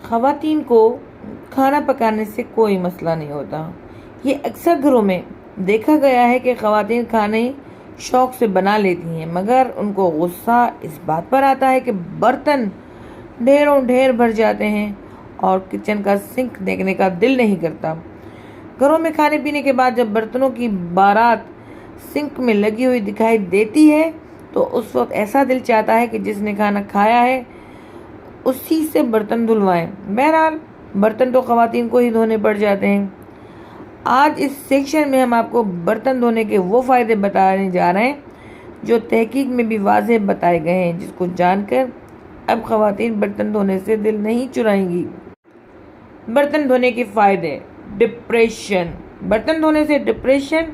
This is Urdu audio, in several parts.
خواتین کو کھانا پکانے سے کوئی مسئلہ نہیں ہوتا۔ یہ اکثر گھروں میں دیکھا گیا ہے کہ خواتین کھانے شوق سے بنا لیتی ہیں، مگر ان کو غصہ اس بات پر آتا ہے کہ برتن ڈھیروں ڈھیر بھر جاتے ہیں اور کچن کا سنک دیکھنے کا دل نہیں کرتا۔ گھروں میں کھانے پینے کے بعد جب برتنوں کی بارات سنک میں لگی ہوئی دکھائی دیتی ہے تو اس وقت ایسا دل چاہتا ہے کہ جس نے کھانا کھایا ہے اسی سے برتن دھلوائیں۔ بہرحال برتن تو خواتین کو ہی دھونے پڑ جاتے ہیں۔ آج اس سیکشن میں ہم آپ کو برتن دھونے کے وہ فائدے بتانے جا رہے ہیں جو تحقیق میں بھی واضح بتائے گئے ہیں، جس کو جان کر اب خواتین برتن دھونے سے دل نہیں چرائیں گی۔ برتن دھونے کے فائدے۔ ڈپریشن۔ برتن دھونے سے ڈپریشن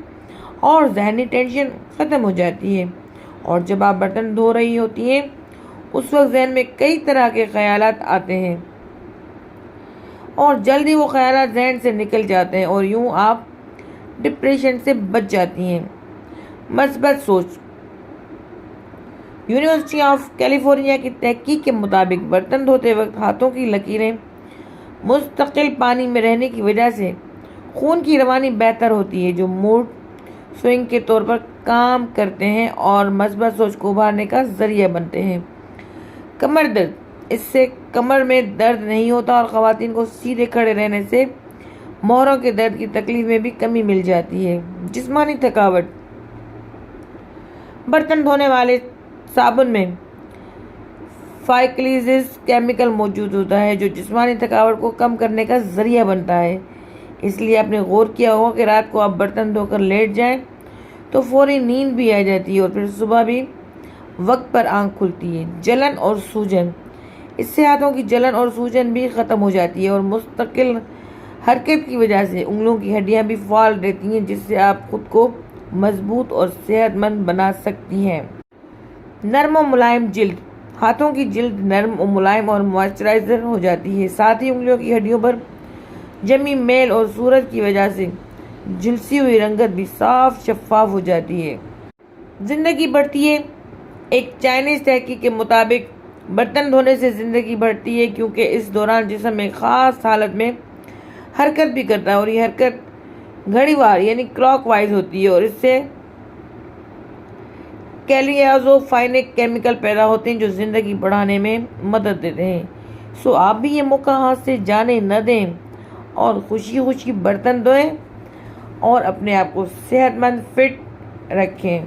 اور ذہنی ٹینشن ختم ہو جاتی ہے، اور جب آپ برتن دھو رہی ہوتی ہیں اس وقت ذہن میں کئی طرح کے خیالات آتے ہیں اور جلدی وہ خیالات ذہن سے نکل جاتے ہیں اور یوں آپ ڈپریشن سے بچ جاتی ہیں۔ مثبت سوچ۔ یونیورسٹی آف کیلیفورنیا کی تحقیق کے مطابق برتن دھوتے وقت ہاتھوں کی لکیریں مستقل پانی میں رہنے کی وجہ سے خون کی روانی بہتر ہوتی ہے، جو موڈ سوئنگ کے طور پر کام کرتے ہیں اور مثبت سوچ کو ابھارنے کا ذریعہ بنتے ہیں۔ کمر درد۔ اس سے کمر میں درد نہیں ہوتا اور خواتین کو سیدھے کھڑے رہنے سے موہروں کے درد کی تکلیف میں بھی کمی مل جاتی ہے۔ جسمانی تھکاوٹ۔ برتن دھونے والے صابن میں فائکلیزز کیمیکل موجود ہوتا ہے جو جسمانی تھکاوٹ کو کم کرنے کا ذریعہ بنتا ہے۔ اس لیے آپ نے غور کیا ہوگا کہ رات کو آپ برتن دھو کر لیٹ جائیں تو فوری نیند بھی آ جاتی ہے اور پھر صبح بھی وقت پر آنکھ کھلتی ہے۔ جلن اور سوجن۔ اس سے ہاتھوں کی جلن اور سوجن بھی ختم ہو جاتی ہے اور مستقل حرکت کی وجہ سے انگلیوں کی ہڈیاں بھی فعال رہتی ہیں، جس سے آپ خود کو مضبوط اور صحت مند بنا سکتی ہیں۔ نرم و ملائم جلد۔ ہاتھوں کی جلد نرم و ملائم اور موئسچرائزر ہو جاتی ہے، ساتھ ہی انگلیوں کی ہڈیوں پر جمی میل اور سورج کی وجہ سے جھلسی ہوئی رنگت بھی صاف شفاف ہو جاتی ہے۔ زندگی بڑھتی ہے۔ ایک چائنیز تحقیق کے مطابق برتن دھونے سے زندگی بڑھتی ہے کیونکہ اس دوران جسم ایک خاص حالت میں حرکت بھی کرتا ہے اور یہ حرکت گھڑی وار یعنی کلاک وائز ہوتی ہے اور اس سے کیلیازوفائنک کیمیکل پیدا ہوتے ہیں جو زندگی بڑھانے میں مدد دیتے ہیں۔ سو آپ بھی یہ موقع ہاتھ سے جانے نہ دیں اور خوشی خوشی برتن دھوئیں اور اپنے آپ کو صحت مند فٹ رکھیں۔